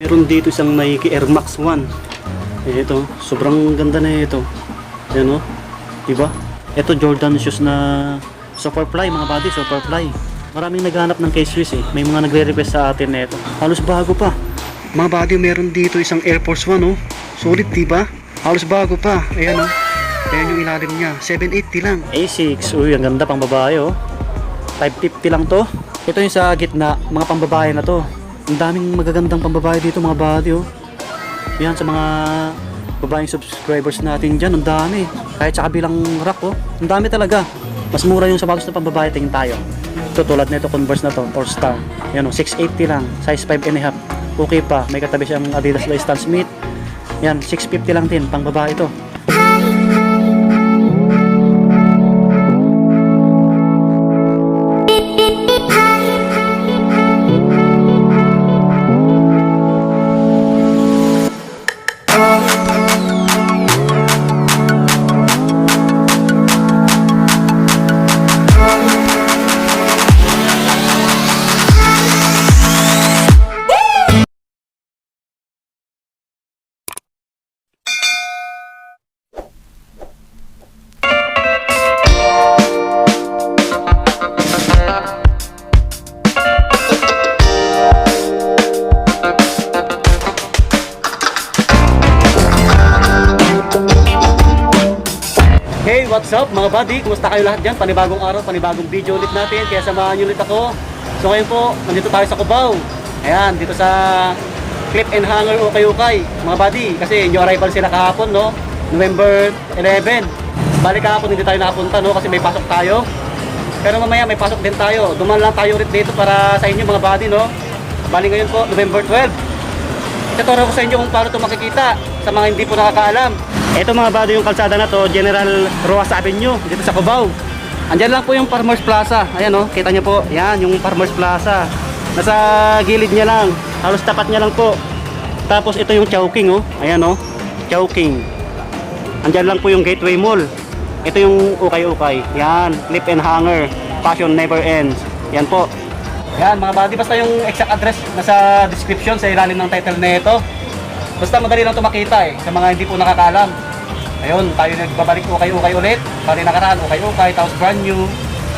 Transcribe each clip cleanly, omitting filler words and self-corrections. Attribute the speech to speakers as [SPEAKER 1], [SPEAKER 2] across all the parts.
[SPEAKER 1] Meron dito isang Nike Air Max 1. Ito, sobrang ganda na ito. Yan o, diba? Ito Jordan shoes na Superfly mga buddy, Superfly. Maraming naghanap ng K-Swiss eh. May mga nagre-request sa atin na ito. Halos bago pa. Mga buddy, meron dito isang Air Force 1 oh. Solid diba? Halos bago pa. Ayan oh. Ayan yung ilalim niya. 780 lang. A6. Uy, ang ganda pang babae oh. 550 lang to. Ito yung sa gitna, mga pambabae na to. Ang daming magagandang pambabae dito mga buddy oh. Yan sa mga babaeng subscribers natin dyan. Ang dami. Kahit sa kabilang rack oh. Ang dami talaga. Mas mura yung sapatos na pambabae. Tingin tayo. Ito tulad na ito, Converse na to, 4-star. Yan o, 680 lang. Size 5.5. Okay pa. May katabi siyang Adidas Stan Smith. Yan, 650 lang din. Pang babae ito. Hey, what's up mga buddy? Kumusta kayo lahat dyan? Panibagong araw, panibagong video ulit natin. Kaya samahan nyo ulit ako. So ngayon po, nandito tayo sa Cubao. Ayan, dito sa Clip and Hanger Ukay-Ukay. Mga buddy, kasi new arrival sila kahapon, no? November 11. Balik kahapon, hindi tayo nakapunta, no? Kasi may pasok tayo. Pero mamaya may pasok din tayo. Duman lang tayo ulit dito para sa inyo mga buddy, no? Balik ngayon po, November 12. Ituturo ko sa inyo kung paano ito makikita sa mga hindi po nakakaalam. Ito mga buddy, yung kalsada na to, General Roas Avenue, dito sa Cubao. Andyan lang po yung Farmers Plaza. Ayan o, kita nyo po, yan yung Farmers Plaza. Nasa gilid niya lang, halos tapat niya lang po. Tapos ito yung Chowking o, ayan o, Chowking. Andyan lang po yung Gateway Mall. Ito yung Ukay-Ukay, yan, Clip and Hanger, Passion Never Ends. Yan po. Yan mga buddy, basta yung exact address nasa description sa ilalim ng title na ito. Basta madali lang ito makita eh, sa mga hindi po nakakaalam. Ayun, tayo nagbabalik Ukay-Ukay ulit. Bali nakaraan, Ukay-Ukay, tapos brand new.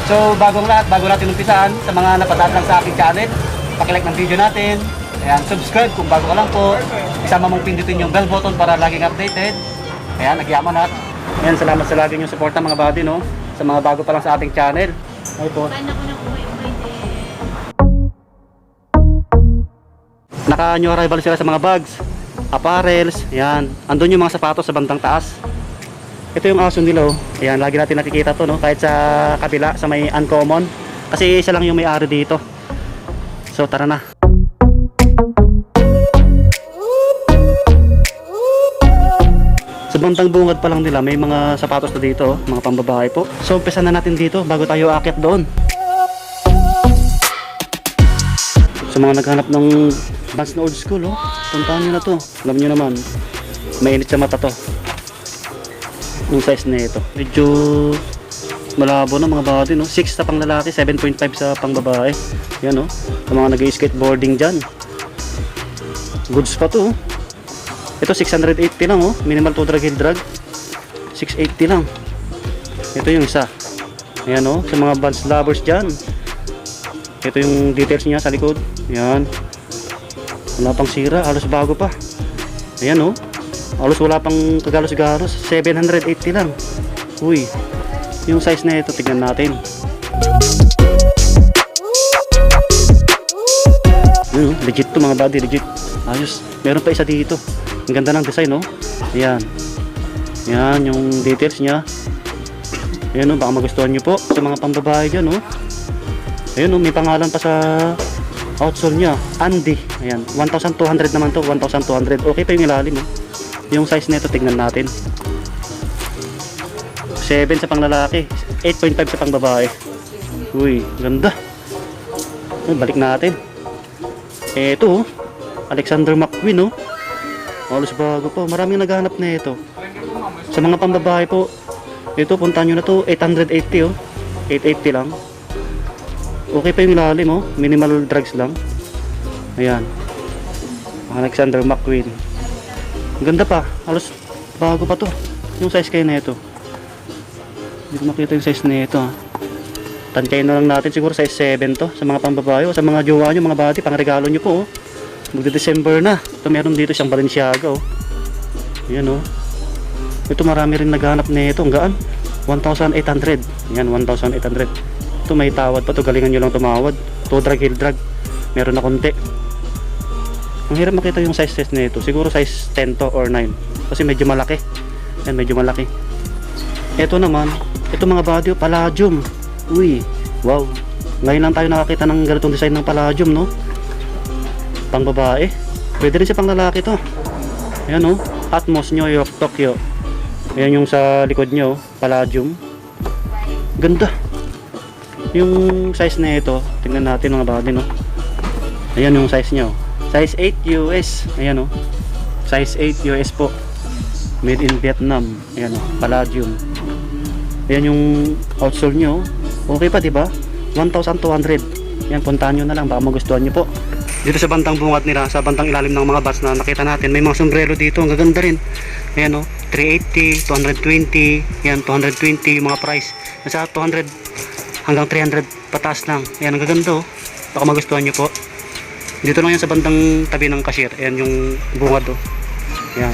[SPEAKER 1] So, bagong lahat, bago natin umpisaan, sa mga napadaan lang sa aking channel, pakilike ng video natin. Ayan, subscribe kung bago ka lang po. Isama mong pindutin yung bell button para laging updated. Ayan, nagyaman lahat. Ayan, salamat sa lagi yung support mga buddy, no? Sa mga bago pa lang sa ating channel. Ayun po. Naka-new arrival sila sa mga bags, apparels, yan. Andun yung mga sapatos sa bandang taas. Ito yung aso nila oh. Ayan, lagi natin nakikita to no, kahit sa kabila sa may Uncommon. Kasi isa lang yung may-ari dito. So tara na. Sa bandang bungad pa lang nila may mga sapatos na dito oh, mga pambabae po. So umpisa na natin dito bago tayo aakyat doon. Sa mga naghanap ng Vans na old school oh, puntahan nyo na to. Alam nyo naman, mainit sa mata to. Yung size na ito medyo malabo na mga body no. 6 sa pang lalaki, 7.5 sa pang babae. Yan no, sa mga nag-skateboarding dyan, goods pa to oh. Ito 680 lang oh, minimal to drag heel drag, 680 lang. Ito yung isa. Ayan oh, sa mga Vans lovers dyan. Ito yung details niya sa likod. Yan, wala pang sira, halos bago pa. Ayan oh, halos wala pang kagalos-galos, 780 lang. Uy, yung size na ito, tignan natin. Yun, legit to mga buddy, legit. Ayos, meron pa isa dito. Ang ganda ng design oh. Ayan, yan yung details niya. Ayan oh, baka magustuhan nyo po sa mga pambabae dyan oh. Ayun oh, may pangalan pa sa outsole niya, Andy. Ayan, 1,200 naman to, 1,200. Okay pa yung ilalim oh. Yung size nito tingnan natin. 7 sa pang lalaki, 8.5 sa pang babae. Uy, ganda. Balik natin. Eto oh, Alexander McQueen oh. Halos bago po, maraming naghahanap na ito. Sa mga pambabae po, ito puntahan nyo na to, 880 oh. 880 lang. Okay pa yung ilalim oh, minimal drags lang. Ayan. Alexander McQueen. Ang ganda pa, halos bago pa to. Yung size kayo na ito. Hindi ko makita yung size na ito. Tansyahin na lang natin, siguro size 7 to sa mga pambabae o sa mga jowa nyo, mga bati, pang regalo nyo po. Magde-December na. Ito meron dito siyang Balenciaga. Yan ito marami rin naghanap na ito. Ang gaan, 1,800. Yan, 1,800. Ito may tawad pa to, galingan nyo lang tumawad. To drag, heel drag, meron na konti. Ang hirap makita yung size na ito. Siguro size 10 to or 9 kasi medyo malaki. Yan, medyo malaki. Ito naman, ito mga body, palladium. Uy, wow, ngayon lang tayo nakakita ng ganitong design ng palladium, no? Pang babae, pwede rin siya pang lalaki to. Ayan Atmos New York, Tokyo. Ayan yung sa likod nyo, palladium. Ganda. Yung size na ito, tingnan natin mga body, no? Ayan yung size nyo, size 8 US. Ayan size 8 US po, made in Vietnam. Ayan palladium. Ayan yung outsole nyo, okay pa diba? 1,200. Yan, puntahan nyo na lang, baka magustuhan nyo po. Dito sa bantang bungad nila, sa bantang ilalim ng mga bats na nakita natin, may mga sombrero dito, ang gaganda rin. Ayan 380, 220, yan 220 yung mga price. Nasa 200 hanggang 300 pataas lang. Ayan, ang gaganda baka magustuhan nyo po. Dito lang yan sa bandang tabi ng cashier. Ayan yung bungad Ayan,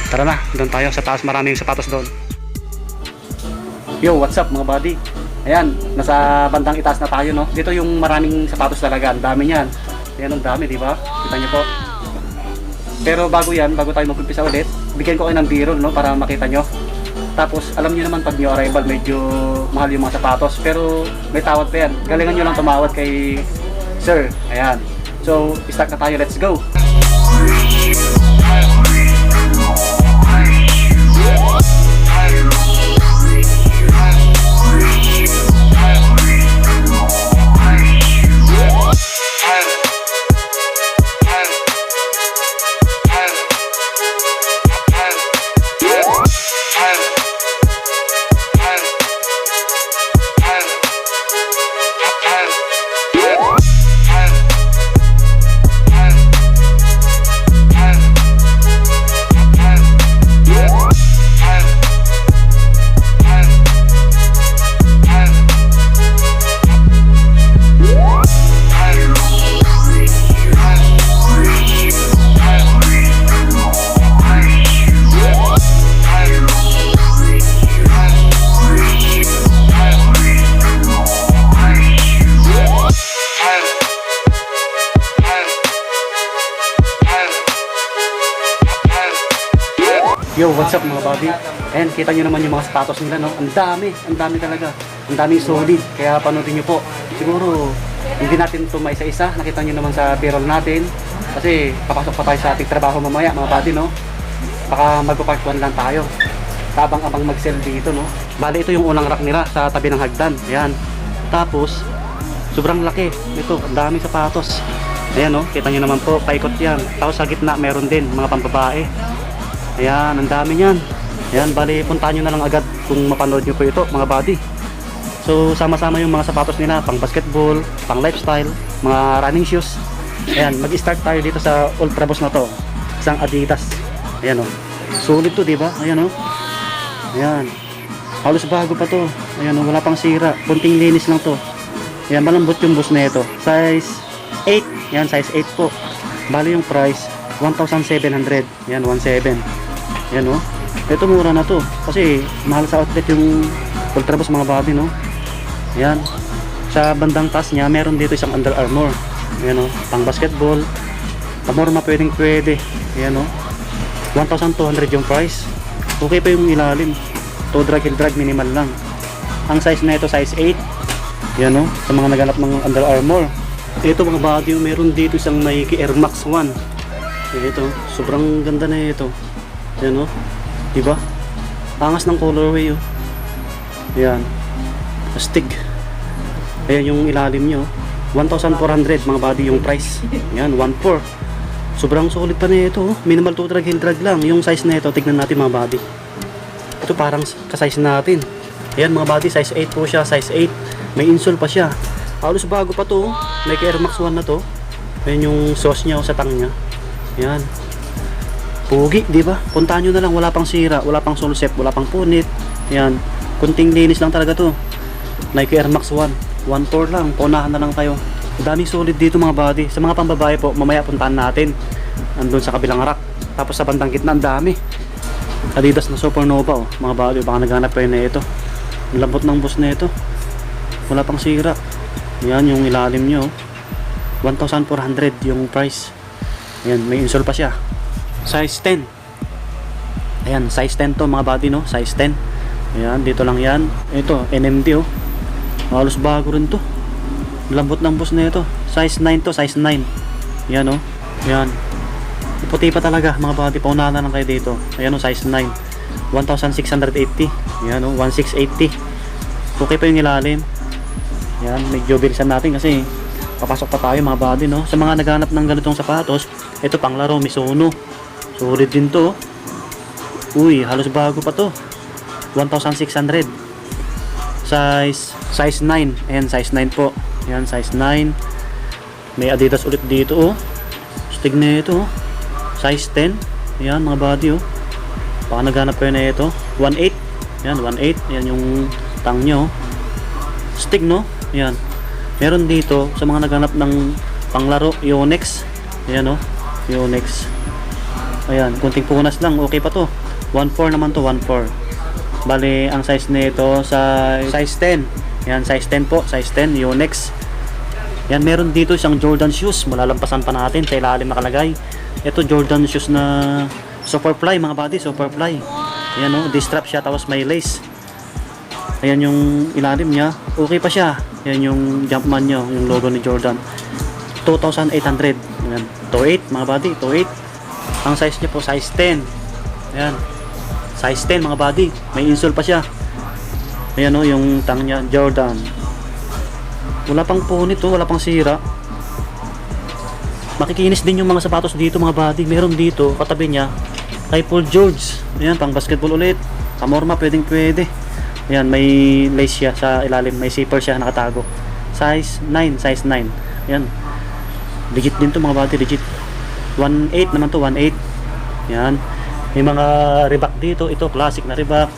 [SPEAKER 1] tara na, doon tayo sa taas, marami yung sapatos doon. Yo, what's up mga buddy? Ayan, nasa bandang itaas na tayo, no? Dito yung maraming sapatos talaga, ang dami niyan. Ayan, ang dami, di ba? Kita niyo po. Pero bago yan, bago tayo mag-umpisa ulit, bigyan ko kayo ng biro, no? Para makita nyo. Tapos, alam niyo naman pag new arrival, medyo mahal yung mga sapatos. Pero may tawad pa yan. Galingan nyo lang tumawad kay Sir. Ayan. So, start na tayo. Let's go! Yo, what's up mga buddy? And kita nyo naman yung mga sapatos nila, no? Ang dami talaga. Ang daming solid. Kaya panoodin nyo po. Siguro, hindi natin ito maisa-isa. Nakita nyo naman sa payroll natin. Kasi papasok pa tayo sa ating trabaho mamaya, mga buddy, no? Baka magpa-part 1 lang tayo. Abang-abang mag-sell dito, no? Bali, ito yung unang rack nila sa tabi ng hagdan. Ayan. Tapos, sobrang laki. Ito, ang daming sapatos. Ayan, no? Kita nyo naman po, paikot yan. Tapos sa gitna, meron din mga pambabae. Ayan, ang dami niyan. Ayan, bali, puntahan nyo na lang agad kung mapanood nyo po ito, mga buddy. So, sama-sama yung mga sapatos nila, pang basketball, pang lifestyle, mga running shoes. Ayan, mag-start tayo dito sa Ultra Boss na to. Isang Adidas. Ayan sulit to, diba? Ayan Ayan. Halos bago pa to. Ayan wala pang sira. Bunting linis lang to. Ayan, malambot yung boss na ito. Size 8. Ayan, size 8 po. Bali yung price, 1,700. Ayan, 1,700. Yan ito mura na to kasi mahal sa outlet yung Ultra Boss, mga buddy, no? Yan, sa bandang taas niya meron dito isang Under Armour. Yan pang basketball, pamorma, pwede. Yan 1,200 yung price. Okay pa yung ilalim. To drag, heel drag, minimal lang. Ang size na ito, size 8. Yan sa mga naghanap ng Under Armour. Ito mga buddy, meron dito isang Nike Air Max 1. Ito, sobrang ganda na ito. Yan diba? Angas ng colorway Ayan, astig. Ayan yung ilalim nyo, 1,400 mga buddy yung price. Ayan, 1,400. Sobrang solid pa na ito minimal to drag, heel drag lang. Yung size na ito, tignan natin mga buddy. Ito parang ka-size natin. Ayan mga buddy, size 8 po siya, size 8. May insole pa siya. Halos bago pa to. Nike Air Max 1 na to. Ayan yung sauce nya sa tang nya. Yan. Pugi, di ba? Puntahan nyo na lang, wala pang sira, wala pang solsep, wala pang punit. Yan. Kunting linis lang talaga to. Nike Air Max 1. 1.4 lang, paunahan na lang kayo. Daming solid dito mga buddy. Sa mga pambabae po, mamaya puntahan natin. Andun sa kabilang rack. Tapos sa bandang gitna, ang dami. Adidas na Supernova, oh. Mga buddy, baka naghanap kayo na ito. Ang lambot ng boss na ito. Wala pang sira. Yan yung ilalim nyo. 1,400 yung price. Ayan, may insole pa siya. Size 10. Ayan, size 10 to mga buddy, no? Size 10. Ayan, dito lang yan. Ito, NMD, oh. Halos bago rin to. Lambot ng boss na ito. Size 9 to, size 9. Yan, oh. Yan. Puti pa talaga mga buddy. Paunahan na lang kayo dito. Ayan, oh, size 9. 1,680. Yan, oh, 1,680. Okay pa yung ilalim. Yan, medyo bilisan natin kasi papasok pa tayo mga buddy, no? Sa mga naghanap ng ganitong sapatos, ito panglaro, Mizuno. Solid din to. Uy, halos bago pa to. 1,600. Size 9. Ayan, size 9 po. Ayan, size 9. May Adidas ulit dito, oh. Stig na ito, oh. Size 10. Ayan, mga buddy, oh. Baka naghanap kayo na ito. 1.8. Ayan, 1.8. Ayan yung tang nyo. Stig, no? Ayan. Meron dito sa mga naghanap ng panglaro, Yonex. Ayan, oh. Yonex. Ayan, kunting punas lang. Okay pa to. 1.4 naman to, 1.4. Bali, ang size nito sa size 10. Yan, size 10 po, size 10, Yonex. Yan, meron dito isang Jordan shoes. Malalampasan pa natin, sa ilalim nakalagay. Ito, Jordan shoes na Superfly, mga buddy, Superfly. Ayan, oh, distrap siya, tapos may lace. Ayan yung ilalim niya. Okay pa siya. Ayan yung Jumpman nyo, yung logo ni Jordan. 2,800. Ayan, 2.8, mga buddy, 2.8. Ang size niya po, size 10. Ayan, size 10, mga buddy. May insole pa siya. Ayan, o, yung tang niya, Jordan. Wala pang punit, wala pang sira. Makikinis din yung mga sapatos dito mga buddy. Meron dito, katabi niya, kay Paul George. Ayan, pang basketball ulit. Kamorma, pwedeng pwede. Ayan, may lace siya sa ilalim. May zipper siya nakatago. Size 9, size 9. Ayan. Legit din to mga buddy, legit. 1.8 naman to, 1.8. Ayan. May mga Reebok dito. Ito, classic na Reebok.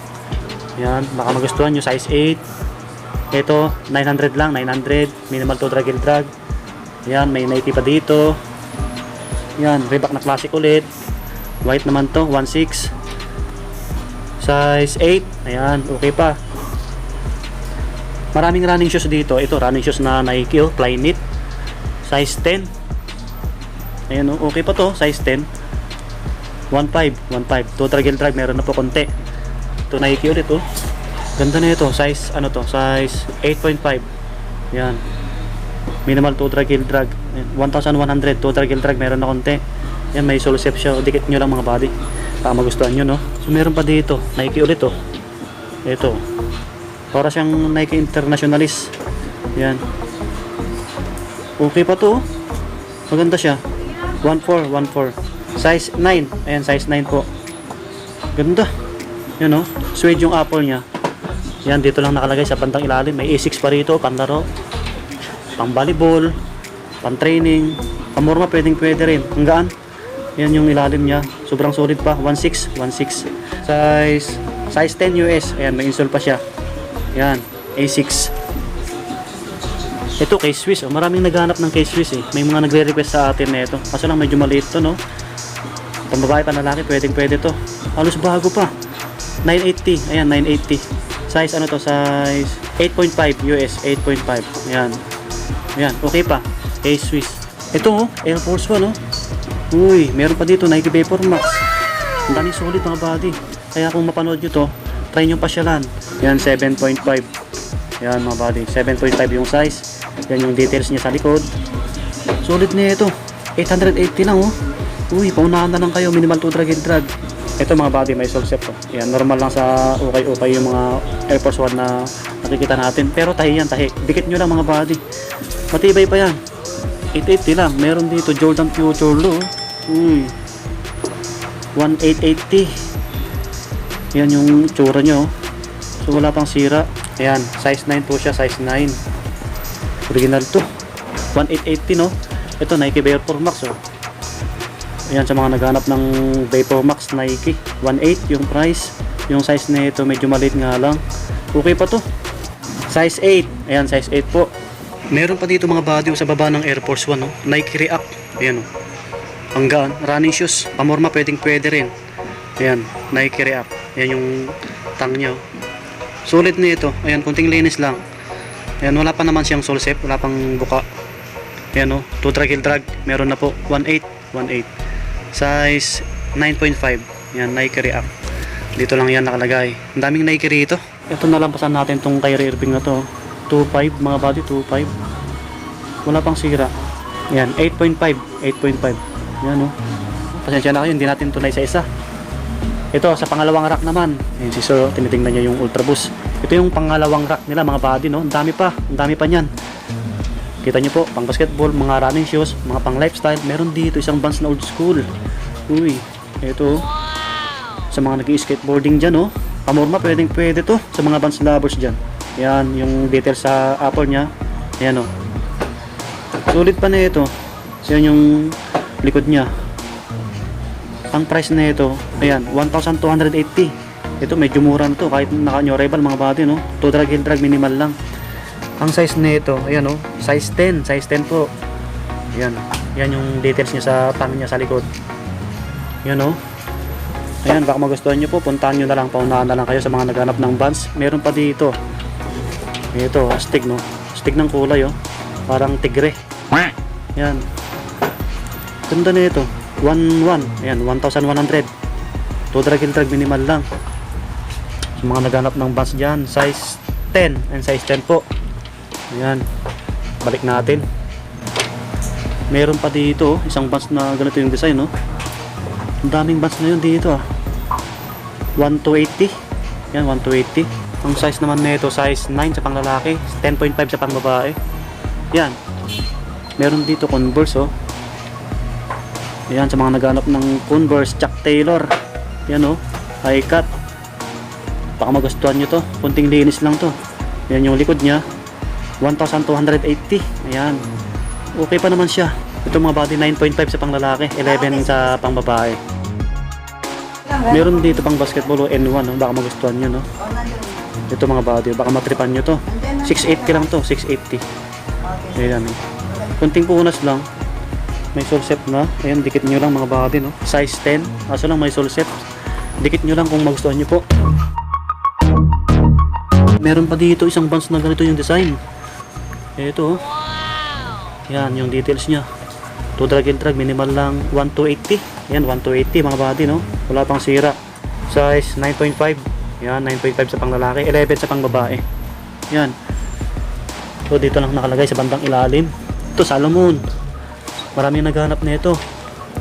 [SPEAKER 1] Yan, baka magustuhan nyo, size 8. Ito, 900 lang, 900. Minimal to drag and drag. Yan, may Nike pa dito. Yan, Reebok na classic ulit. White naman to, 1.6. Size 8. Ayan, okay pa. Maraming running shoes dito. Ito, running shoes na Nike, oh, Flyknit. Size 10. Ayan, okay pa to, size 10. 1.5, 1.5. To drag and drag, meron na po konti. Ito Nike ulit, oh. Ganda na ito, size ano to, size 8.5. Yan. Minimal to drag and drag. 1,100 to drag and drag, meron na konti. Yan, may sole step siya. Dikit nyo lang mga body. Baka magustuhan nyo, no? So meron pa dito, Nike ulit, oh. Ito. Para siyang Nike Internationalist. Yan. Okay pa to, oh. Maganda siya. 1.4, 1.4. Size 9. Ayan, size 9 po. Ganda. Yan, oh. Suede yung apple niya. Yan, dito lang nakalagay sa bandang ilalim. May A6 pa rito, panlaro, pang volleyball, pang training, pamorma, pwedeng pwede rin. Ang gaan. Yan yung ilalim niya. Sobrang solid pa. 1.6, 1.6. Size 10 US. Ayan, may insole pa siya. Yan, A6. Ito, case Swiss. Oh. Maraming naghanap ng case Swiss, eh. May mga nagre-request sa atin na ito. Kaso lang medyo maliit to, no? Pambabae pa lalaki, pwedeng pwede to. Halos bago pa. 980. Ayan, 980. Size ano to? Size 8.5 US. 8.5. Ayan. Ayan, okay pa. Case Swiss. Ito, oh, Air Force 1, oh. Uy, meron pa dito, Nike Vapor Max. Ang daming solid mga body. Kaya kung mapanood nyo to, try nyo pasyalan. Yan, 7.5. Yan mga body, 7.5 yung size. Yan yung details niya sa likod. Solid na ito. 880 lang, oh. Uy, paunahan na lang kayo. Minimal to drag and drag. Ito mga body, may sole step, oh. Yan, normal lang sa ukay-ukay yung mga Air Force 1 na nakikita natin. Pero tahi yan, tahi. Dikit nyo lang mga body. Matibay pa yan. 880 lang. Meron dito Jordan Future Low. Uy, 1880. Yan yung tsura nyo. So wala pang sira. Ayan, size 9 po siya, size 9. Original to. 1880, no? Ito Nike Vapor Max, oh. Ayan, sa mga naghanap ng Vapor Max Nike, 1.8 yung price. Yung size na ito medyo maliit nga lang. Okay pa to. Size 8. Ayan, size 8 po. Meron pa dito mga body sa baba ng Air Force 1, oh. Nike React. Ayan, oh. Ang gaan. Running shoes. Pamorma pwede rin. Ayan, Nike React. Ayan yung tang niya, oh. Sulit na ito. Ayan, kunting linis lang. Ayan, wala pa naman siyang sole shape. Wala pang buka. Ayan, oh. 2 drag heel drag. Meron na po. 1.8. 1.8. Size 9.5. Ayan, Nike React. Dito lang yan nakalagay. Ang daming Nike rito. Ito nalampasan natin tong Kyrie Irving na to. 2.5 mga body, 2.5. Wala pang sira. Ayan, 8.5. 8.5. Ayan, oh. Pasensya na kayo, hindi natin tunay sa isa. Ito, sa pangalawang rack naman. Ayan, si Sir, tinitingnan niya yung Ultra Boost. Ito yung pangalawang rack nila mga body, no? Ang dami pa niyan. Kita niyo po, pang basketball, mga running shoes, mga pang lifestyle. Meron dito isang Vans na old school. Uy, ito. Sa mga nag-skateboarding dyan, oh. Pamorma, pwede to. Sa mga Vans lovers dyan. Yan, yung details sa upper niya. Ayan, oh. Sulit pa na ito. So, yan yung likod niya. Ang price na ito, ayan, 1,280. Ito, medyo mura na to. Kahit naka-new arrival, mga body, no? 2 drag heel drag, minimal lang. Ang size na ito, ayan, oh. Size 10. Size 10 po. Ayan. Yan yung details niya sa pang niya sa likod. Ayan, oh. Ayan, baka magustuhan nyo po. Puntahan nyo na lang. Paunahan na lang kayo sa mga naghanap ng Vans. Meron pa dito. Ito, astig, no? Astig ng kulay, oh. Parang tigre. Yan. Ganda na ito. 1.1. Ayan, 1,100. 2 drag heel drag, minimal lang. Sa mga naghanap ng Vans dyan, size 10. And size 10 po. Ayan. Balik natin. Meron pa dito, isang Vans na ganito yung design, no? Ang daming Vans na yun dito, ah. 1,280. Yan, 1,280. Ang size naman nito, size 9 sa panglalaki, 10.5 sa pangbabae. Yan. Meron dito Converse, oh. Yan, sa mga naghanap ng Converse, Chuck Taylor. Yan, oh. High cut. Baka magustuhan nyo to. Kunting linis lang to. Yan yung likod niya. 1,280. Ayan. Okay pa naman siya. Ito mga body, 9.5 sa panglalaki, 11 sa pangbabae. Meron dito pang basketball, N1, no? Baka magustuhan nyo, no? Ito mga body, baka matripan nyo to. 680 lang to, 680. Ayan, no? Kunting punas lang. May sole set na. Ayan, dikit nyo lang mga body, no? Size 10, aso lang may sole set. Dikit nyo lang kung magustuhan nyo po. Meron pa dito isang Vans na ganito yung design. Ito, oh. Yan, yung details niya. 2 drag heel drag, minimal lang, 1,280. Yan, 1,280 mga body, no? Wala pang sira. Size 9.5. Yan, 9.5 sa panglalaki, 11 sa pangbabae. Yan. So dito lang nakalagay sa bandang ilalim. Ito, Salomon. Marami naghanap nito.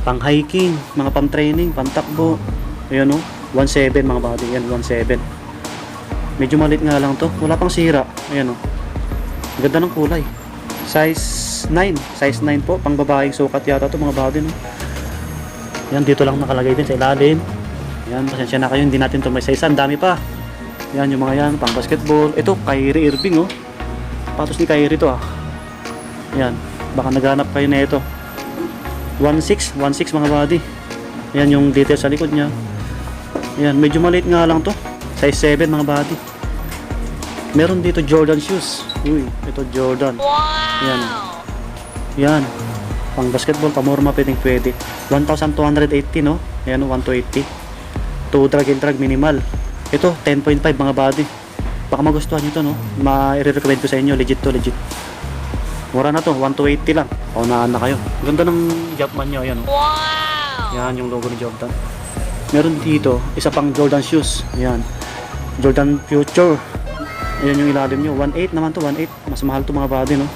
[SPEAKER 1] Pang hiking, mga pang training, pang takbo. Ayan, no? 1.7 mga body. Yan, 1.7. Medyo maliit nga lang to. Wala pang sira. Ayan, no? Ganda ng kulay. Size 9. Size 9 po. Pang babaeng sukat yata to mga body, no? Yan, dito lang nakalagay din sa ilalim. Yan, pasensya na kayo. Hindi natin to may size. Ang dami pa. Yan, yung mga yan. Pang basketball. Ito, Kyrie Irving, oh. Patos ni Kyrie to, ah. Yan. Baka naghanap kayo na ito. 1.6. 1.6 mga body. Yan yung details sa likod niya. Yan, medyo maliit nga lang to. Size 7 mga body. Meron dito Jordan shoes. Uy, ito Jordan. Wow! Yan. Yan. Pang basketball, pamorma, pwede. 1,280, no? Ayan, 1,280. 2 drag and drag, minimal. Ito, 10.5 mga body. Baka magustuhan nyo to, no? Ma-recommend ko sa inyo. Legit to, legit. Mura na to, 1,280 lang. Paunahan na kayo. Ganda ng Jumpman nyo, ayan, oh. Wow! Yan, yung logo ni Jordan. Meron dito, isa pang Jordan shoes. Ayan. Jordan Future. Ayan yung ilalim nyo. 1.8 naman to, 1.8. Mas mahal to mga body, no?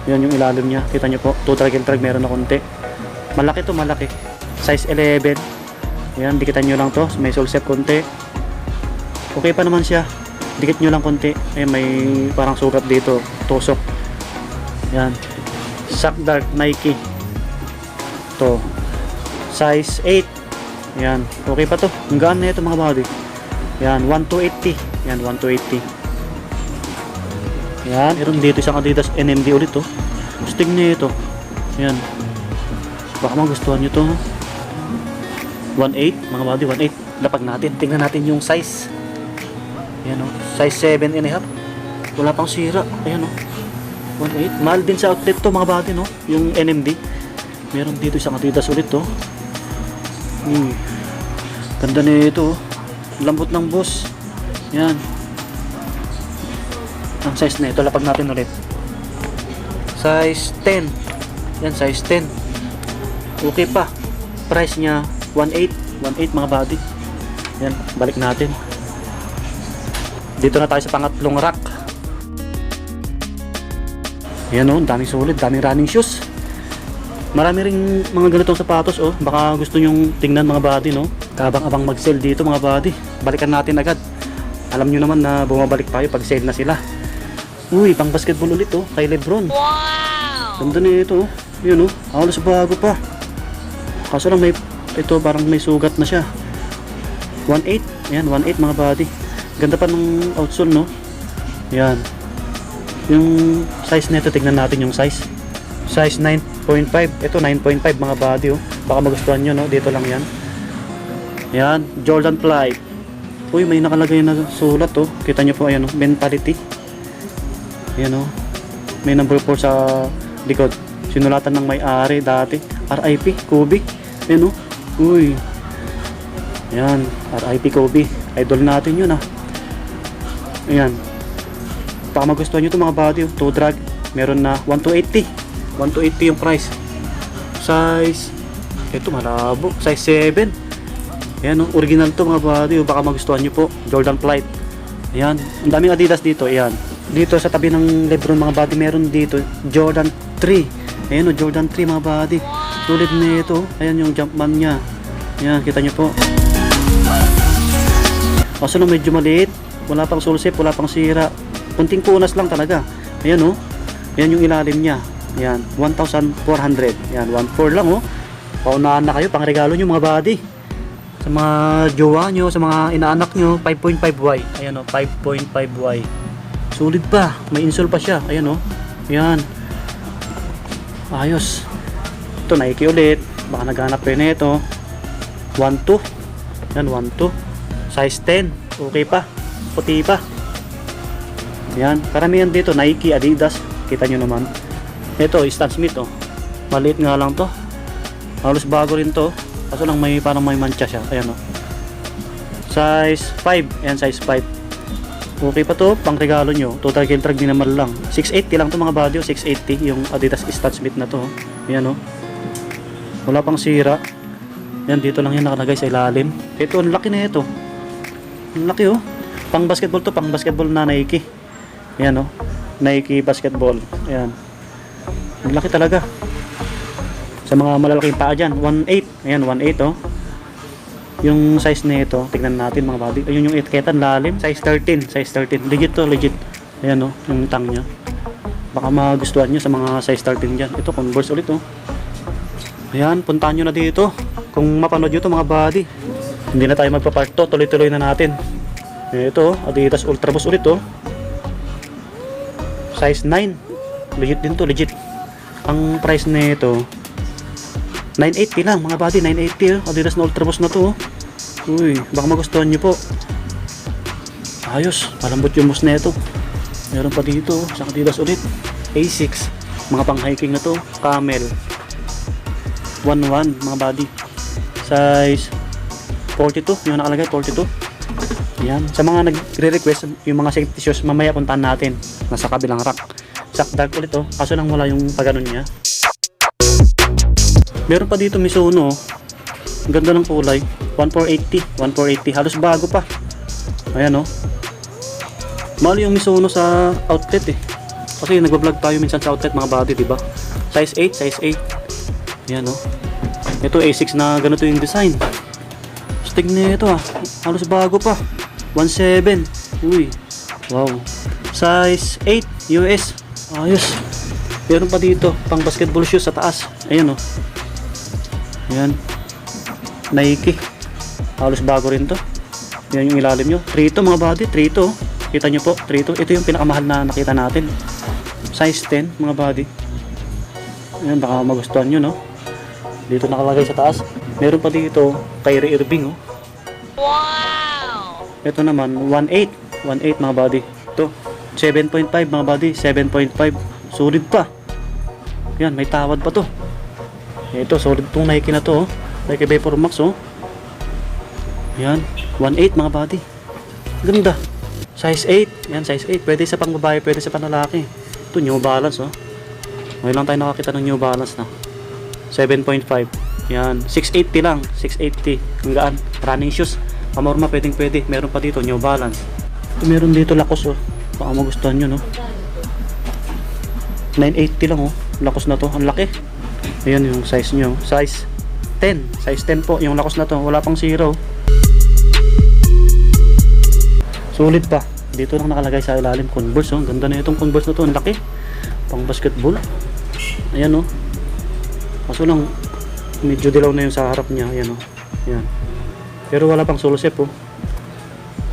[SPEAKER 1] Ayan yung ilalim niya. Kita nyo po. 2 drag and drag, meron na konti. Malaki to, malaki. Size 11. Ayan, dikitan nyo lang to. May sole set konti. Okay pa naman siya. Dikit nyo lang konti. Ayan, may parang sugat dito. Tusok. Ayan. Sack Dark Nike. To. Size 8. Ayan. Okay pa to. Ang gaan na ito mga body. Ayan, 1,280. Ayan, 1,280. Yan, meron dito isang Adidas NMD ulit, oh. Stig niya ito. Yan. Baka magustuhan nyo to. 1.8 mga body, 1.8. Lapag natin, tingnan natin yung size. Ayan o, size 7.5. Wala pang sira. Ayan o, 1.8. Mahal din sa outlet to mga body, no? Yung NMD. Meron dito isang Adidas ulit to. Ganda na ito. Lambot ng boss. Yan. Ang size na ito, lapag natin ulit. Size 10. Yan, size 10. Okay pa. Price niya 1.8. 1.8 mga body. Yan, balik natin. Dito na tayo sa pangatlong rack. Yan o, daming solid, daming running shoes. Marami ring mga ganitong sapatos oh. Baka gusto nyong tingnan mga body, no? Kabang-abang mag-sale dito mga body. Balikan natin agad. Alam nyo naman na bumabalik tayo pag sale na sila. Uy, pang basketball ulit oh, kay Lebron. Wow! Ganda na ito oh. Yun oh, halos bago pa. Kaso lang ito parang may sugat na siya. 1.8. Ayan, 1.8 mga body. Ganda pa ng outsole, no? Ayan. Yung size nito, tignan natin yung size. Size 9.5. Ito 9.5 mga body oh. Baka magustuhan nyo, no? Dito lang yan. Ayan, Jordan Flight. Uy, may nakalagay na sulat oh. Kita nyo po, ayan oh, mentality. Ayan oh. May number 4 sa likod. Sinulatan ng may-ari dati. RIP, Kobe. Ayan oh. Uy. Ayan, RIP Kobe. Idol natin yun ah. Ayan. Baka magustuhan nyo ito mga body oh. 2 drag. Meron na 1,280. 1,280 yung price. Size, ito malabo. Size 7. Ayan oh, original to mga body oh. Baka magustuhan nyo po. Jordan Flight. Ayan. Ang daming Adidas dito. Ayan. Dito sa tabi ng Lebron mga body, meron dito Jordan 3. Ayan oh, Jordan 3 mga body. Sulit na ito. Ayan yung Jumpman nya. Ayan, kita nyo po. Kaso nung medyo maliit, wala pang sulsip, wala pang sira, kunting punas lang talaga. Ayan oh, ayan yung ilalim nya. Ayan, 1,400. Ayan, 1,400 lang oh. Paunahan na kayo, pang regalo nyo mga body. Sa mga jowa nyo, sa mga inaanak nyo. 5.5Y. Ayan oh, 5.5Y. Sulit pa, may insole pa siya. Ayan oh, ayan. Ayos. Ito, Nike ulit. Baka naghanap kayo na ito. 1.2. Ayan, 1.2. Size 10. Okay pa. Puti pa. Ayan. Karamihan dito, Nike, Adidas. Kita nyo naman. Ito, Stan Smith oh. Maliit nga lang to. Halos bago rin to. Kaso lang parang may mancha siya. Ayan oh. Size 5. Ayan, size 5. Okay pa to, pang regalo nyo. Total kill drag din naman lang. 680 lang to mga body. 680 yung Adidas Stan Smith na to. Ayan oh. Wala pang sira. Yan, dito lang yan nakalagay sa ilalim. Ito, ang laki na ito. Ang laki oh. Pang basketball to, pang basketball na Nike. Ayan oh. Nike basketball. Ayan. Ang laki talaga. Sa mga malalaking paa dyan. 1.8. Ayan, 1.8 oh. Yung size na ito, tignan natin mga body. Ayun yung etiketan, lalim. Size 13. Size 13. Legit to, legit. Ayan oh, yung tang nya. Baka magustuhan nyo sa mga size 13 dyan. Ito, Converse ulit oh. Ayan, puntahan nyo na dito. Kung mapanood nyo ito mga body. Hindi na tayo magpa-part 2, tuloy-tuloy na natin. Ito, Adidas Ultra Boost ulit oh. Size 9. Legit din to, legit. Ang price na ito 980 lang mga body, 980 oh. Adidas na Ultra Boost na to oh. Uy, baka magustuhan nyo po. Ayos, malambot yung boost na ito. Meron pa dito oh, sa Adidas ulit. A6, mga pang hiking na to. Camel 1.1 mga body. Size 42, yung nakalagay 42. Yan, sa mga nagre-request yung mga safety shoes, mamaya puntahan natin. Nasa kabilang rack. Sack dark ulit oh, kaso lang wala yung paganon niya. Meron pa dito Mizuno. Ang ganda ng kulay. 1,480. 1,480. Halos bago pa. Ayan oh. Mahal yung Mizuno sa outlet eh. Kasi nagbablog tayo minsan sa outlet mga body, diba? Size 8, size 8. Ayan oh. Ito A6 na ganito yung design. Stig na ito ah. Halos bago pa. 1.7. Uy. Wow. Size 8 US. Ayos. Meron pa dito pang basketball shoes sa taas. Ayan oh. Ayan. Nike. Halos bago rin to. Yan yung ilalim nyo. 3 to mga body. 3 to. Kita nyo po. 3 to. Ito yung pinakamahal na nakita natin. Size 10 mga body. Ayan. Baka magustuhan nyo no. Dito nakalagay sa taas. Meron pa dito, Kyrie Irving, oh.
[SPEAKER 2] Wow!
[SPEAKER 1] Ito naman, 1.8. 1.8 mga buddy. Ito, 7.5 mga buddy. 7.5. Solid pa. Yan, may tawad pa to. Ito, solid tong Nike na to, oh. Nike Vapor Max, oh. Yan, 1.8 mga buddy. Ganda. Size 8. Yan, size 8. Pwede sa pang babae, pwede sa panlalaki. Ito, New Balance, oh. Ngayon lang tayo nakakita ng New Balance na. 7.5. Yan, 680 lang. 680. Ang gaan. Running shoes. Pamorma, pwedeng pwede. Meron pa dito, New Balance. Ito, meron dito Lacoste, oh. Baka magustuhan nyo, no. 980 lang, oh. Lacoste na to. Ang laki. Ayan yung size nyo. Size 10. Size 10 po. Yung Lacoste na to. Wala pang zero. Sulit pa. Dito lang nakalagay sa ilalim, Converse, oh. Ganda na itong Converse na to. Ang laki. Pang basketball. Ayan, oh. Kaso lang, medyo dilaw na yung sa harap niya. Ayan, oh. Ayan. Pero wala pang sole step, oh.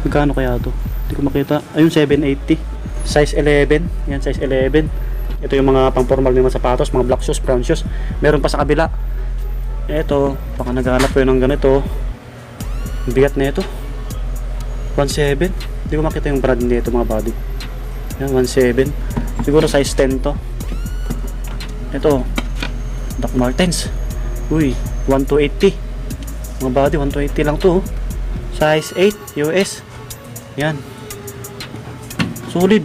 [SPEAKER 1] Magkano kaya to? Hindi ko makita. Ayun, 780. Size 11. Ayan, size 11. Ito yung mga pang formal na mga sapatos, mga black shoes, brown shoes. Meron pa sa kabila. Ito, baka naghahanap ko yun ng ganito. Bigat na ito. 1.7. Hindi ko makita yung brand nito mga buddy. Yan, 1.7. Siguro size 10 to. Ito, Doc Martens. Uy, 1.280. Mga buddy, 1.280 lang to. Size 8 US. Yan. Solid.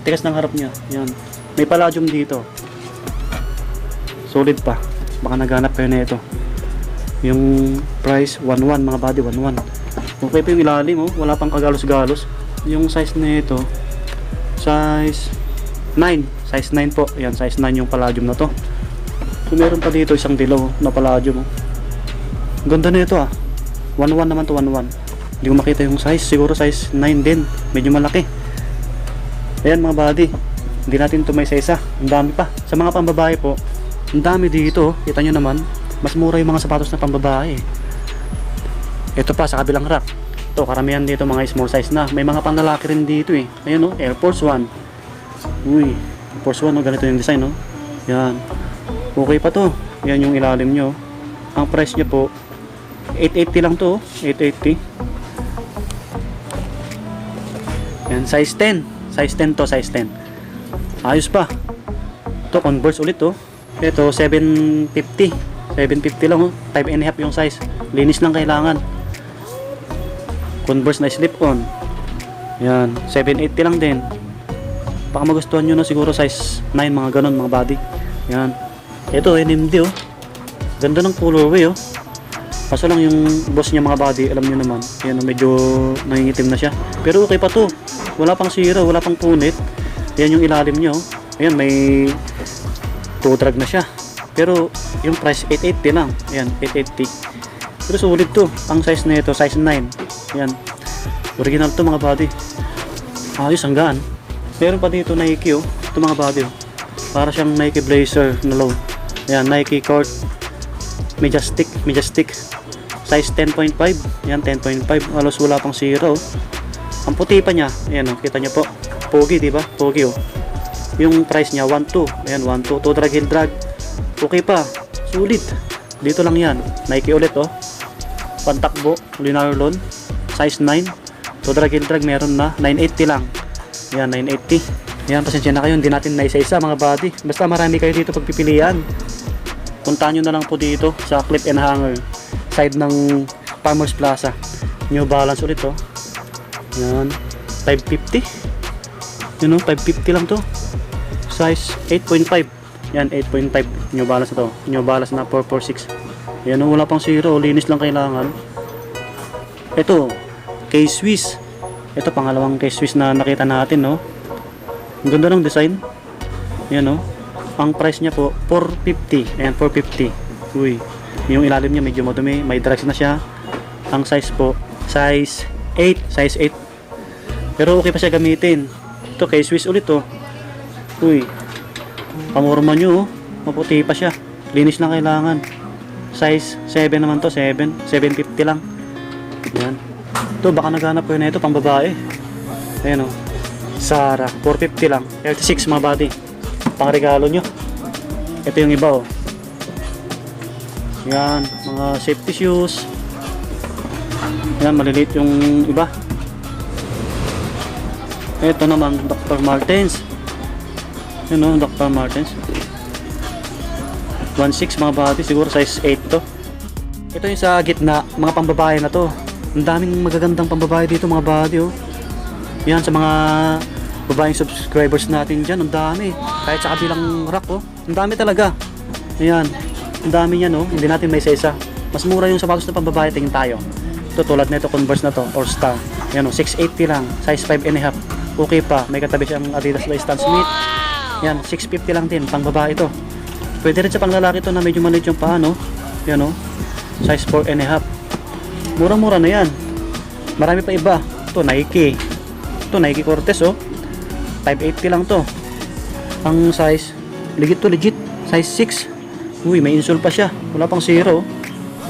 [SPEAKER 1] Tigas ng harap niya. Yan. May palladium dito. Solid pa. Baka naghanap kayo na ito. Yung price 1.1 mga buddy, 1.1. Okay pa yung ilalim, oh. Wala pang kagalos-galos. Yung size na ito, size 9. Size 9 po. Ayan, size 9 yung palladium na to. So meron pa dito isang dilaw na palladium, oh. Ganda na ito, ah. 1.1 naman to, 1.1. Hindi ko makita yung size. Siguro size 9 din. Medyo malaki. Ayan mga buddy. Hindi natin ito may isa-isa. Ang dami pa. Sa mga pambabae po, ang dami dito. Kita nyo naman, mas mura yung mga sapatos na pambabae. Ito pa sa kabilang rack. Ito, karamihan dito mga small size na. May mga panlalaki rin dito, eh. Ayun, oh, Air Force 1. Uy, Air Force 1, oh, ganito yung design, oh. Yan. Okay pa to. Yan yung ilalim nyo. Ang price nyo po, 880 lang to, oh. 880. Yan, size 10. Size 10 to, size 10. Ayos pa. Ito, Converse ulit, oh. Ito, 750. 750 lang, oh. 5.5 yung size. Linis lang kailangan. Converse na slip-on. Yan, 780 lang din. Baka magustuhan nyo na siguro size 9, mga ganon, mga body. Yan. Ito, NMD, oh. Ganda ng colorway, oh. Kaso lang yung boss niya mga body, alam nyo naman. Yan, medyo nangingitim na siya. Pero okay pa to. Wala pang sira, wala pang punit. Yan yung ilalim niya, oh. Ayan, may toe drag na siya. Pero yung price 880 lang. Ayan, 880. Pero sulit to. Ang size na ito, size 9. Ayan. Original to mga body. Ayos, ang gaan. Meron pa dito Nike, oh. Ito mga body, oh. Para siyang Nike Blazer na low. Ayan, Nike Court Majestic. Size 10.5. Ayan, 10.5. Halos wala pang zero, oh. Ang puti pa niya. Ayan, oh. Kita niyo po. Pogi, diba? Pogi, oh. Yung price niya, 1.2. Ayan, 1.2. To drag, heel drag. Okay pa. Sulit. Dito lang yan. Nike ulit, oh. Pantakbo. Linarlon. Size 9. To drag, heel drag. Meron na. 980 lang. Ayan, 980. Ayan, pasensya na kayo. Hindi natin na isa-isa, mga body. Basta marami kayo dito pagpipilian. Puntahan nyo na lang po dito sa Clip and Hanger. Side ng Farmers Plaza. New Balance ulit, oh. Ayan. 550. Yun, oh. 550 lang to. Size 8.5. Yan, 8.5. New Balance na to. New Balance na 446. Yan, wala pang zero. Linis lang kailangan. Ito, K-Swiss. Ito, pangalawang K-Swiss na nakita natin, no? Ang ganda ng design. Yan, no? Ang price niya po, 450. Ayan, 450. Uy, yung ilalim niya medyo madumi. May drags na siya. Ang size po, size 8. Size 8. Pero okay pa siya gamitin. Ito, K-Swiss ulit, oh. Uy, pamorma nyo, oh. Maputi pa siya. Linis lang kailangan. Size 7 naman to, 7. 750 lang. Yan. Ito, baka naghanap ko yun na ito, pang babae. Ayan, oh. Zara, 450 lang. 36 mga body. Pang regalo nyo. Ito yung iba, oh. Yan, mga mga safety shoes. Yan, maliliit yung iba. Ito naman, Dr. Martens. Yun o, Dr. Martens. 1.6 mga body, siguro size 8 to. Ito yung sa gitna, mga pambabae na to. Ang daming magagandang pambabae dito mga body oh. Yan sa mga babaeng subscribers natin dyan, ang dami. Kahit sa kabilang rack oh, ang dami talaga. Ayan, ang dami yan oh, hindi natin may isa-isa. Mas mura yung sapatos na pambabae, tingin tayo. Ito tulad na ito, Converse na to, or Star. Yan oh, 680 lang, size 5.5. Okay pa, may katabi siyang Adidas by Stan Smith. Yan, 650 lang din, pang babae ito. Pwede rin sa panglalaki ito na medyo maliit yung paa no. Yan oh, size 4.5. Murang-mura na yan. Marami pa iba. Ito Nike. Ito Nike Cortez oh. 580 lang to. Ang size, legit to legit. Size 6. Uy, may insole pa siya. Wala pang zero.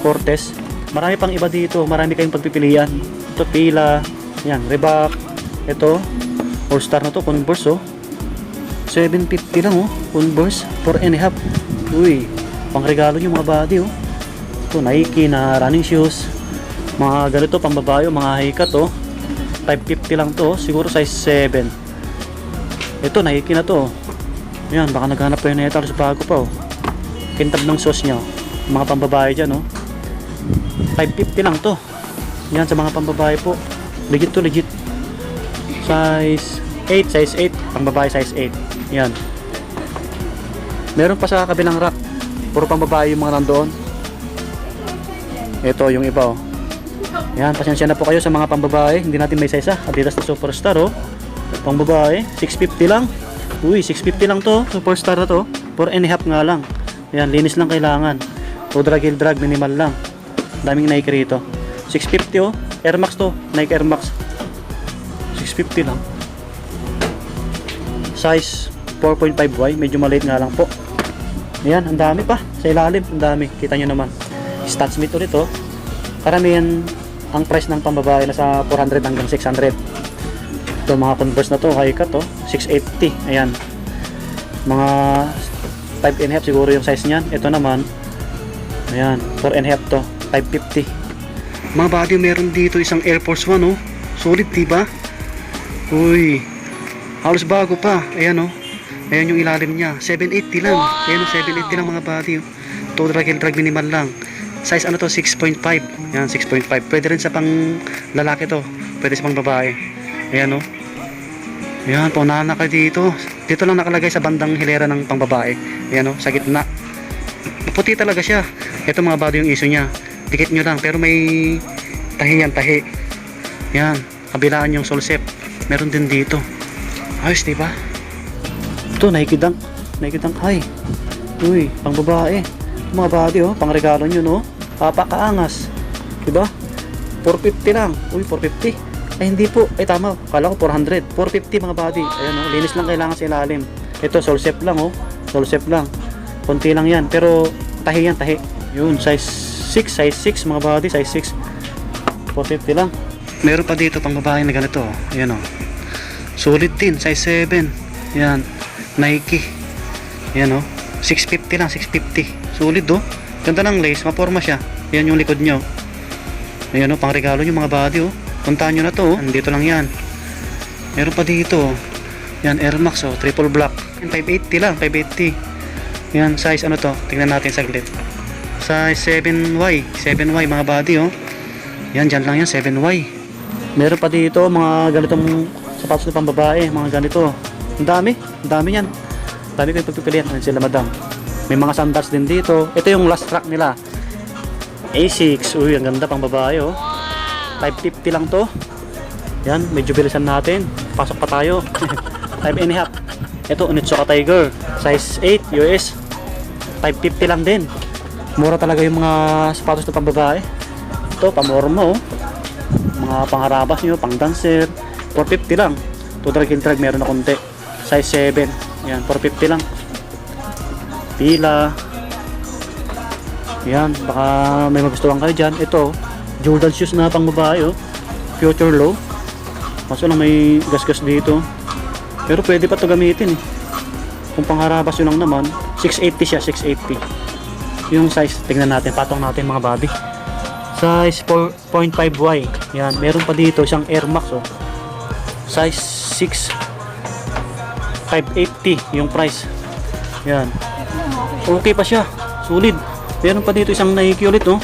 [SPEAKER 1] Cortez. Marami pang iba dito. Marami kayong pagpipilian. Ito Fila. Yan, Reebok. Ito, All Star na to. Converse oh. 750 lang oh. Converse 4.5. Uy, pang regalo nyo mga body oh. Ito Nike na running shoes. Mga ganito pang babae, mga high cut oh. 550 lang to, siguro size 7. Ito Nike na to. Yan, baka naghanap kayo na ito sa bago pa oh. Kintab ng sauce nya. Mga pambabae dyan oh. 550 lang to. Yan sa mga pambabae po. Legit to legit. Size 8, size 8. Pambabae size 8. Yan. Meron pa sa kabilang rack. Puro pambabae yung mga nandoon. Ito yung iba oh. Yan, pasensya na po kayo sa mga pambabae. Hindi natin may isa-isa. Adidas na Superstar oh. Pambabae, 650 lang. Uy, 650 lang to. Superstar na to. 4.5 nga lang. Yan, linis lang kailangan. O drag heel drag, minimal lang. Daming Nike rito. 650 oh. Air Max to. Nike Air Max. 650 lang. Size 4.5Y. Medyo maliit nga lang po. Yan, ang dami pa. Sa ilalim, ang dami. Kita nyo naman. Stan Smith ulit oh. Karamihan ang price ng pambabae na sa 400 hanggang 600. Ito mga Converse na to, high cut to, 680. Ayan. Mga 5.5 siguro yung size niyan. Ito naman, ayan, 4.5 to, 550. Mga body, meron dito isang Air Force 1 oh. Solid diba? Uy, halos bago pa. Ayan oh. Ayan yung ilalim niya, 780 lang. Ayan oh, 780 lang mga body oh. To drag and drag minimal lang. Size ano to, 6.5. Yan, 6.5. Pwede rin sa pang lalaki to. Pwede sa pang babae. Ayan o. Ayan, paunahan na kayo dito. Dito lang nakalagay sa bandang hilera ng pang babae. Ayan o, sa gitna. Puti talaga siya. Ito mga body yung issue niya. Dikit nyo lang. Pero may tahi yan, tahi. Yan, kabilaan yung sole shape. Meron din dito. Ayos, diba? Ito, Nike Dunk. Nike Dunk High. Uy, pang babae. Mga body oh, pang regalo nyo no. Papakaangas. Diba? 450 lang. Uy, 450. Ay hindi po. Ay tama. Kala ko 400. 450 mga body. Ayan oh, linis lang kailangan sa ilalim. Ito, sole shape lang oh. Sole shape lang. Konti lang yan. Pero tahi yan, tahi. Yun, size 6. Size 6 mga body. Size 6. 450 lang. Meron pa dito pang babae na ganito oh. Ayan oh. Solid din. Size 7. Yan. Nike. Ayan oh. 650 lang, 650. Solid oh. Ganda ng lace, maporma siya. Yan yung likod nyo. Ayan oh, pang regalo nyo mga body oh. Puntahan nyo na to oh. Andito lang yan. Meron pa dito oh. Yan, Air Max oh, triple black. 580 lang, 580. Yan, size ano to? Tingnan natin saglit. Size 7Y. 7Y mga body oh. Yan, dyan lang yan, 7Y. Meron pa dito mga ganitong sapatos na pambabae. Mga ganito. Ang dami yan. Dami ko yung pagpipilian. Ayan sila madam. May mga sandals din dito. Ito yung last track nila. A6. Uy, ang ganda pang babae oh. 550 lang to. Yan, medyo bilisan natin. Pasok pa tayo. 5.5. Ito, Onitsuka Tiger. Size 8 US. 550 lang din. Mura talaga yung mga sapatos na pang babae. Ito, pamormo oh. Mga pangharabas nyo, pang dancer. 450 lang. To drag and drag meron na konti. Size 7. Yan, 450 lang. Pila. Yan, baka may magustuhan kayo dyan. Ito, Jordan shoes na pang babae oh. Future low. Kaso lang may gasgas dito. Pero pwede pa ito gamitin eh. Kung pangharabas yun lang naman, 680 siya, 680. yung size. Tingnan natin, patong natin mga buddy. Size 4.5Y. Yan, meron pa dito siyang Air Max oh. Size 6 580 yung price. Yan. Okay pa siya. Sulit. Meron pa dito isang Nike ulit oh.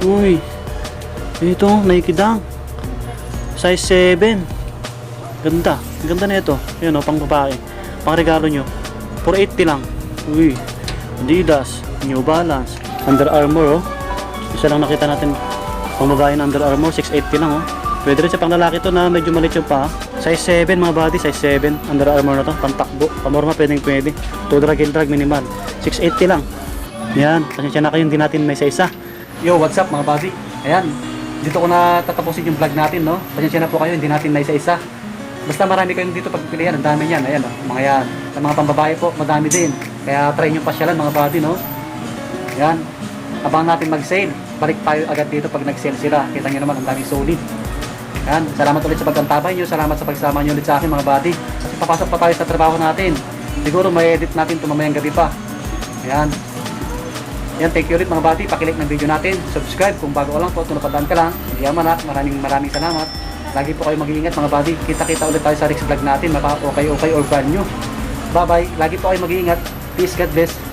[SPEAKER 1] Uy. Ito, Nike Dunk. Size 7. Ganda. Ganda na ito. Yan oh, pang babae. Pang regalo nyo. 480 lang. Uy. Adidas, New Balance, Under Armour oh. Isa lang nakita natin pang babae na Under Armour, 680 lang oh. Pwede rin sa pang lalaki to na medyo maliit yung pa. Size 7 mga buddy, size 7. Under Armour na to, pantakbo. Pamorma pwede. 2 drag and drag minimal. 680 lang. Yan, pasensya na kayo, hindi natin may isa-isa. Yo, what's up mga buddy? Ayan, dito ko na tatapusin yung vlog natin no. Pasensya na po kayo, hindi natin may isa-isa. Basta marami kayong dito pagpilian, ang dami niyan. Ayan oh, mga yan. Sa mga pambabae po, madami din. Kaya try nyo pasyalan mga buddy no. Yan, abang natin mag-sale. Balik tayo agad dito pag nag-sale sila. Kita nyo naman, ang daming solid. Yan, salamat ulit sa pagkantabay nyo. Salamat sa pagsama nyo ulit sa akin mga buddy. Kasi papasok pa tayo sa trabaho natin. Siguro may edit natin ito mamayang gabi pa. Yan. Yan, thank you ulit mga buddy. Pakilike ng video natin. Subscribe kung bago ka lang po. Kung napadaan ka lang. Hindi amanak. Maraming salamat. Lagi po kayo mag-iingat mga buddy. Kita-kita ulit tayo sa next vlog natin. Maka okay or brand new. Bye bye. Lagi po kayo mag-iingat. Peace, God bless.